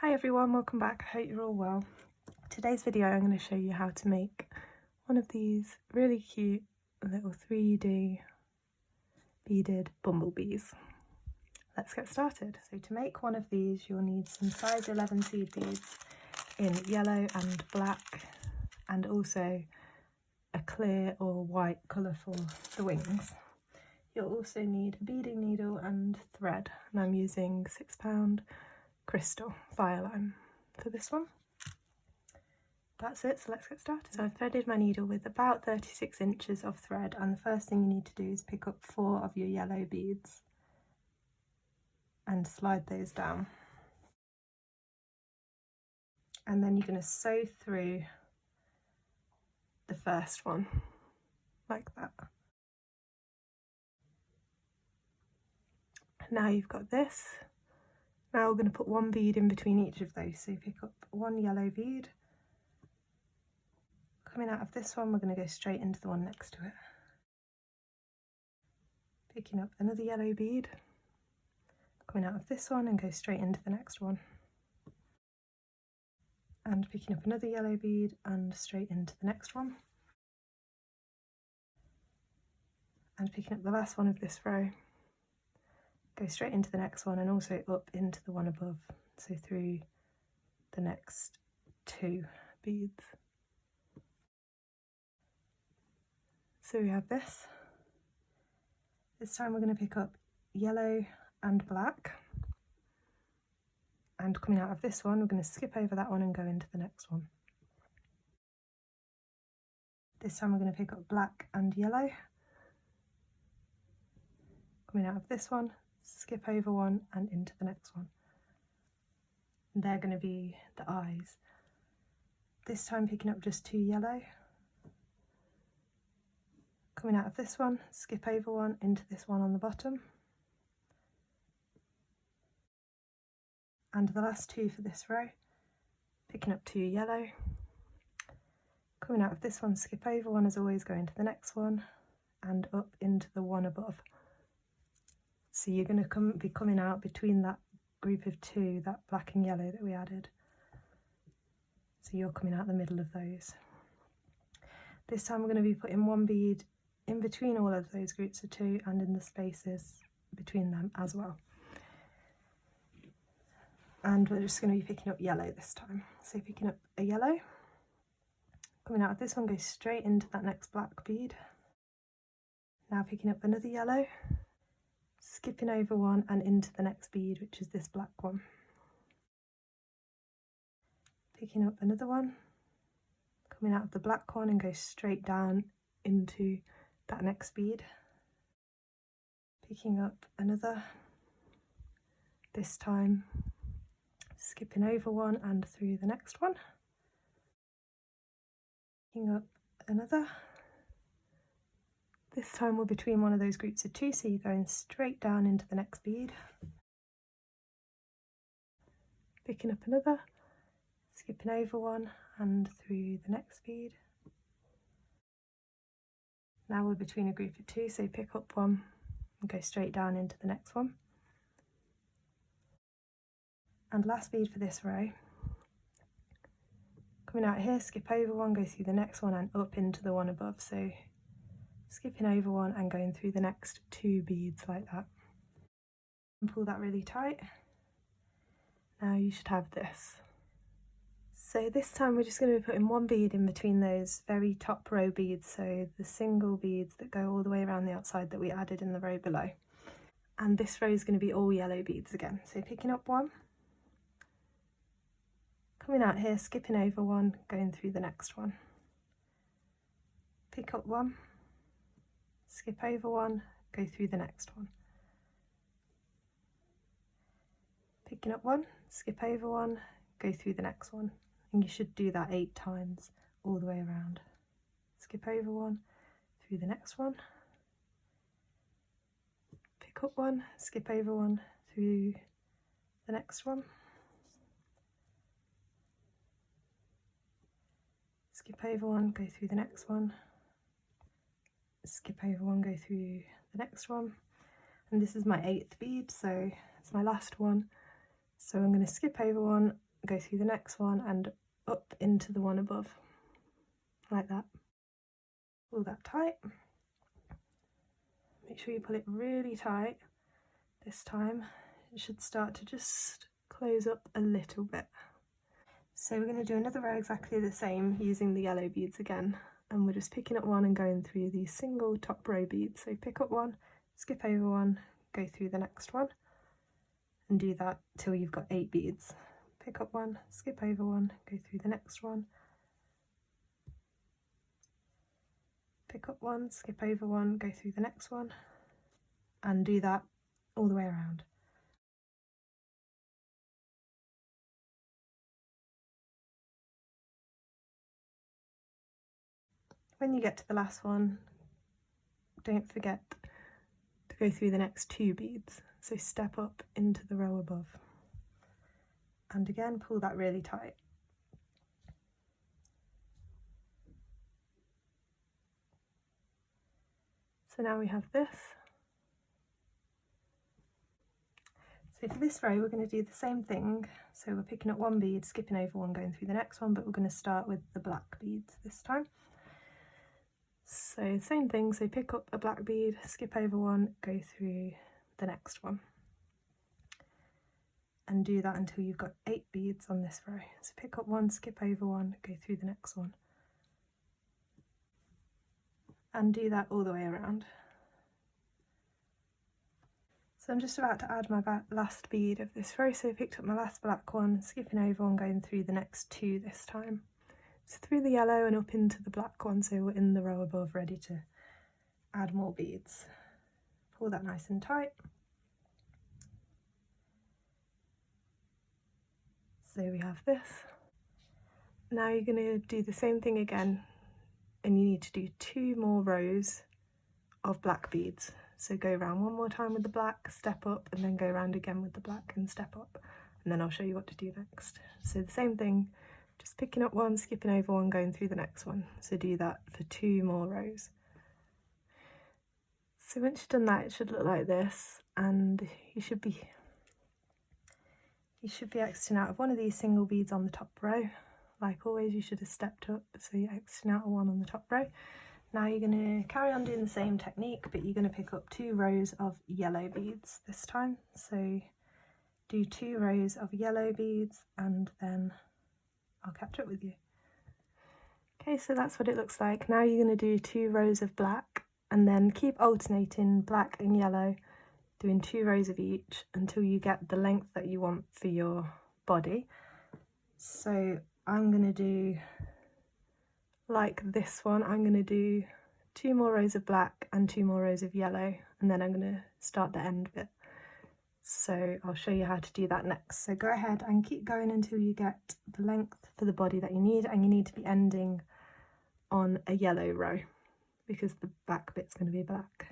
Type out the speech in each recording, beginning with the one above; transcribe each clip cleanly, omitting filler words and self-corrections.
Hi everyone, welcome back. I hope you're all well. Today's video I'm going to show you how to make one of these really cute little 3D beaded bumblebees. Let's get started. So to make one of these you'll need some size 11 seed beads in yellow and black, and also a clear or white colour for the wings. You'll also need a beading needle and thread, and I'm using £6 crystal fireline for this one. That's it, so let's get started. So I've threaded my needle with about 36 inches of thread, and the first thing you need to do is pick up 4 of your yellow beads and slide those down. And then you're going to sew through the first one, like that. Now you've got this. Now we're going to put one bead in between each of those. So you pick up one yellow bead. Coming out of this one, we're going to go straight into the one next to it. Picking up another yellow bead. Coming out of this one and go straight into the next one. And picking up another yellow bead and straight into the next one. And picking up the last one of this row. Go straight into the next one and also up into the one above, so through the next 2 beads. So we have this. This time we're going to pick up yellow and black, and coming out of this one we're going to skip over that one and go into the next one. This time we're going to pick up black and yellow. Coming out of this one, skip over one and into the next one. And they're going to be the eyes. This time picking up just 2 yellow. Coming out of this one, skip over one into this one on the bottom. And the last 2 for this row, picking up 2 yellow. Coming out of this one, skip over one as always, go into the next one and up into the one above. So you're going to be coming out between that group of 2, that black and yellow that we added. So you're coming out the middle of those. This time we're going to be putting one bead in between all of those groups of 2 and in the spaces between them as well. And we're just going to be picking up yellow this time. So picking up a yellow, coming out of this one, go straight into that next black bead. Now picking up another yellow, skipping over one and into the next bead, which is this black one. Picking up another one, coming out of the black one and go straight down into that next bead. Picking up another, this time skipping over one and through the next one. Picking up another. This time we're between one of those groups of 2, so you're going straight down into the next bead. Picking up another, skipping over one and through the next bead. Now we're between a group of 2, so pick up one and go straight down into the next one. And last bead for this row. Coming out here, skip over one, go through the next one and up into the one above. So skipping over one and going through the next 2 beads like that. And pull that really tight. Now you should have this. So this time we're just going to be putting one bead in between those very top row beads, so the single beads that go all the way around the outside that we added in the row below. And this row is going to be all yellow beads again. So picking up one, coming out here, skipping over one, going through the next one. Pick up one, skip over one, go through the next one. Picking up one, skip over one, go through the next one. And you should do that 8 times all the way around. Skip over one, through the next one. Pick up one, skip over one, through the next one. Skip over one, go through the next one. Skip over one, go through the next one. And this is my 8th bead, so it's my last one. So I'm going to skip over one, go through the next one and up into the one above, like that. Pull that tight. Make sure you pull it really tight. This time it should start to just close up a little bit. So we're going to do another row exactly the same using the yellow beads again, and we're just picking up one and going through these single top row beads. So pick up one, skip over one, go through the next one, and do that till you've got 8 beads. Pick up one, skip over one, go through the next one, pick up one, skip over one, go through the next one, and do that all the way around. When you get to the last one, don't forget to go through the next 2 beads. So step up into the row above. And again, pull that really tight. So now we have this. So for this row, we're going to do the same thing. So we're picking up one bead, skipping over one, going through the next one, but we're going to start with the black beads this time. So same thing, so pick up a black bead, skip over one, go through the next one. And do that until you've got 8 beads on this row. So pick up one, skip over one, go through the next one. And do that all the way around. So I'm just about to add my last bead of this row, so I picked up my last black one, skipping over one, going through the next 2 this time. So through the yellow and up into the black one, so we're in the row above ready to add more beads. Pull that nice and tight. So we have this. Now you're going to do the same thing again, and you need to do 2 more rows of black beads. So go around one more time with the black, step up, and then go around again with the black and step up, and then I'll show you what to do next. So the same thing, just picking up one, skipping over one, going through the next one. So do that for 2 more rows. So once you've done that, it should look like this, and you should be exiting out of one of these single beads on the top row. Like always, you should have stepped up, so you're exiting out of one on the top row. Now you're going to carry on doing the same technique, but you're going to pick up 2 rows of yellow beads this time. So do 2 rows of yellow beads, and then I'll catch up with you. Okay, so that's what it looks like. Now you're going to do 2 rows of black, and then keep alternating black and yellow, doing 2 rows of each until you get the length that you want for your body. So I'm going to do, like this one, I'm going to do 2 more rows of black and 2 more rows of yellow, and then I'm going to start the end bit. So I'll show you how to do that next. So go ahead and keep going until you get the length for the body that you need, and you need to be ending on a yellow row because the back bit's going to be black.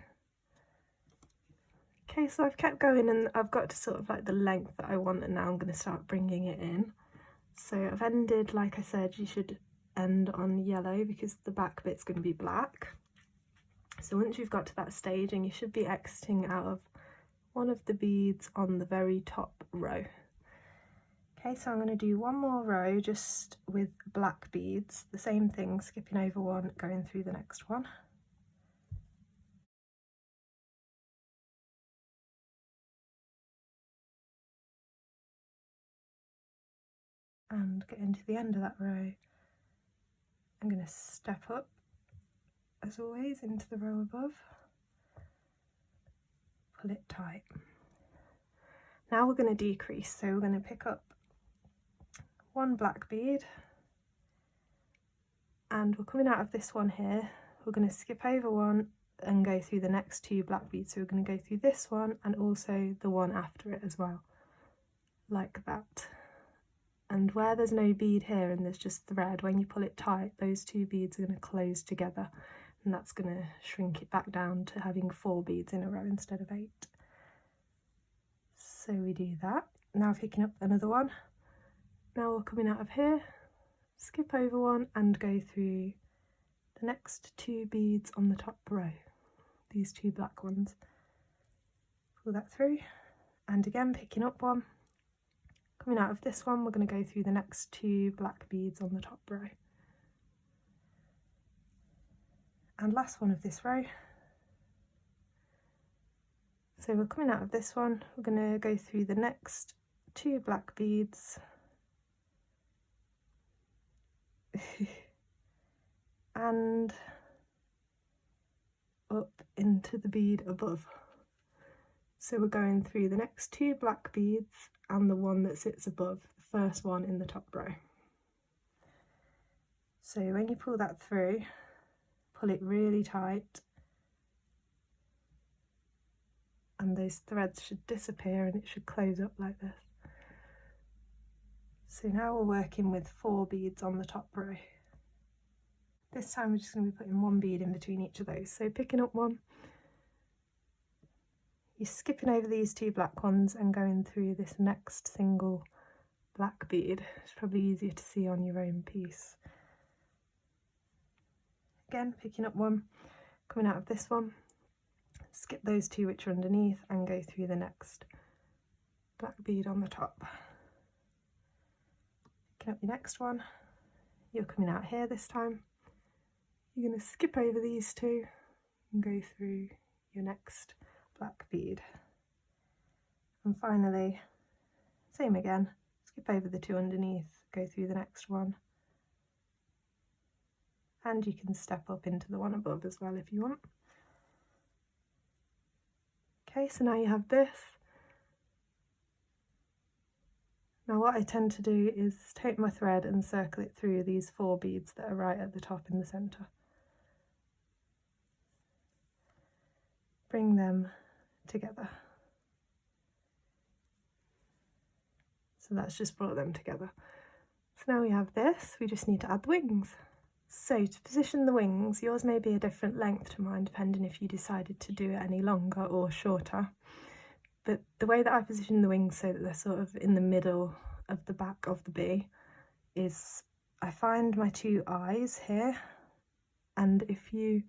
Okay, so I've kept going and I've got to sort of like the length that I want, and now I'm going to start bringing it in. So I've ended, like I said, you should end on yellow because the back bit's going to be black. So once you've got to that stage, and you should be exiting out of one of the beads on the very top row. Okay, so I'm going to do 1 more row just with black beads, the same thing, skipping over one, going through the next one. And getting to the end of that row, I'm going to step up, as always, into the row above, pull it tight. Now we're going to decrease, so we're going to pick up 1 black bead, and we're coming out of this one here, we're going to skip over one and go through the next 2 black beads. So we're going to go through this one and also the one after it as well, like that. And where there's no bead here and there's just thread, when you pull it tight, those 2 beads are going to close together, and that's going to shrink it back down to having 4 beads in a row instead of 8. So we do that. Now picking up another one. Now we're coming out of here, skip over one and go through the next 2 beads on the top row, these 2 black ones. Pull that through, and again picking up one, Coming out of this one, we're going to go through the next 2 black beads on the top row. And last one of this row. So we're coming out of this one, we're going to go through the next 2 black beads and up into the bead above. So we're going through the next 2 black beads and the one that sits above, the first one in the top row. So when you pull that through, pull it really tight and those threads should disappear and it should close up like this. So now we're working with 4 beads on the top row. This time we're just going to be putting 1 bead in between each of those. So picking up one, you're skipping over these 2 black ones and going through this next single black bead. It's probably easier to see on your own piece. Again, picking up one, coming out of this one, skip those 2 which are underneath and go through the next black bead on the top. Picking up your next one, you're coming out here this time. You're going to skip over these 2 and go through your next black bead. And finally, same again, skip over the 2 underneath, go through the next one. And you can step up into the one above as well if you want. Okay, so now you have this. Now what I tend to do is take my thread and circle it through these 4 beads that are right at the top in the centre. Bring them together. So that's just brought them together. So now we have this, we just need to add the wings. So to position the wings, yours may be a different length to mine depending if you decided to do it any longer or shorter. But the way that I position the wings so that they're sort of in the middle of the back of the bee is I find my 2 eyes here, and if you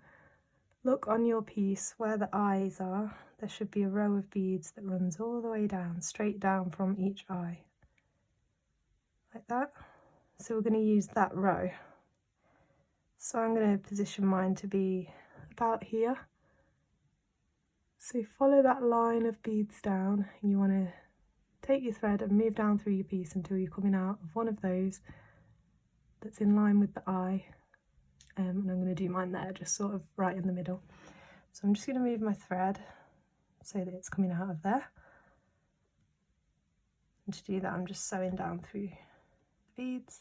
look on your piece where the eyes are, there should be a row of beads that runs all the way down, straight down from each eye. Like that. So we're going to use that row. So I'm going to position mine to be about here. So follow that line of beads down, and you want to take your thread and move down through your piece until you're coming out of one of those that's in line with the eye. And I'm going to do mine there, just sort of right in the middle. So I'm just going to move my thread so that it's coming out of there. And to do that, I'm just sewing down through the beads.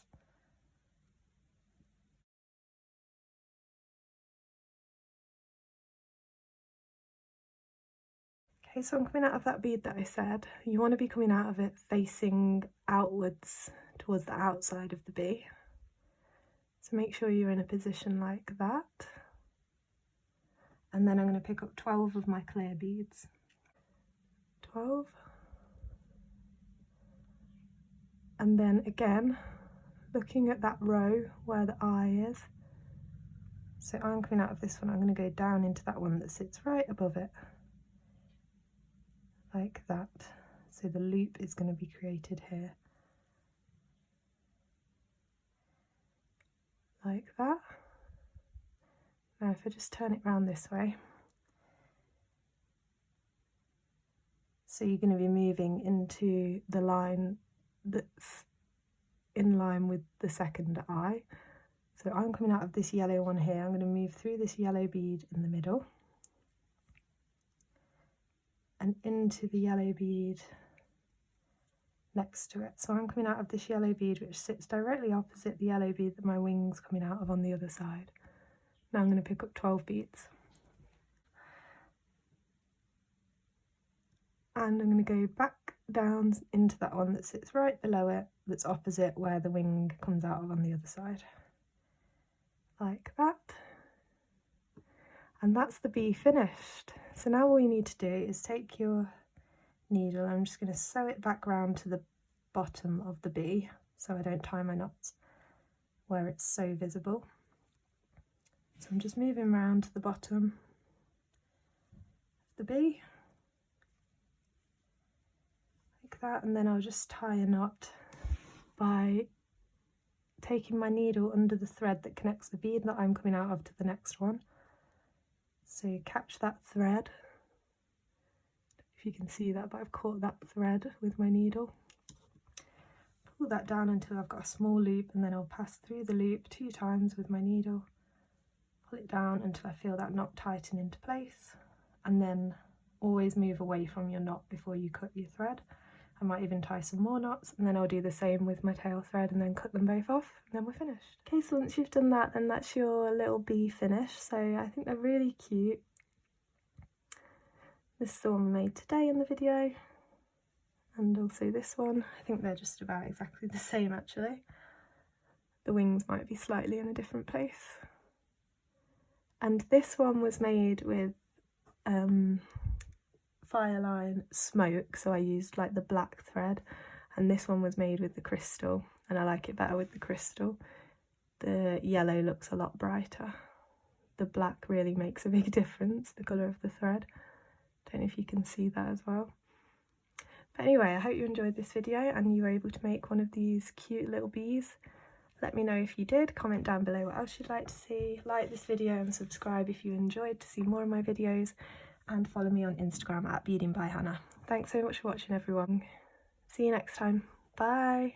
Okay, so I'm coming out of that bead that I said. You want to be coming out of it facing outwards towards the outside of the bee. So make sure you're in a position like that. And then I'm going to pick up 12 of my clear beads. 12. And then again, looking at that row where the eye is. So I'm coming out of this one, I'm going to go down into that one that sits right above it. Like that. So the loop is going to be created here. Like that. Now if I just turn it round this way. So you're going to be moving into the line that's in line with the second eye. So I'm coming out of this yellow one here. I'm going to move through this yellow bead in the middle. And into the yellow bead next to it. So I'm coming out of this yellow bead which sits directly opposite the yellow bead that my wing's coming out of on the other side. Now I'm going to pick up 12 beads. And I'm going to go back down into that one that sits right below it, that's opposite where the wing comes out of on the other side. Like that. And that's the bee finished. So now all you need to do is take your needle, I'm just going to sew it back round to the bottom of the bee so I don't tie my knots where it's so visible. So I'm just moving round to the bottom of the bee, like that, and then I'll just tie a knot by taking my needle under the thread that connects the bead that I'm coming out of to the next one. So catch that thread, if you can see that, but I've caught that thread with my needle. Pull that down until I've got a small loop, and then I'll pass through the loop 2 times with my needle, pull it down until I feel that knot tighten into place, and then always move away from your knot before you cut your thread. I might even tie some more knots, and then I'll do the same with my tail thread and then cut them both off, and then we're finished. Okay, so once you've done that, then that's your little bee finished. So I think they're really cute. This is the one we made today in the video, and also this one. I think they're just about exactly the same actually. The wings might be slightly in a different place. And this one was made with Fireline smoke, so I used like the black thread, and this one was made with the crystal, and I like it better with the crystal. The yellow looks a lot brighter. The black really makes a big difference, the colour of the thread. Don't know if you can see that as well. But anyway, I hope you enjoyed this video and you were able to make one of these cute little bees. Let me know if you did, comment down below what else you'd like to see, like this video and subscribe if you enjoyed to see more of my videos, and follow me on Instagram at Beading by Hannah. Thanks so much for watching everyone. See you next time. Bye!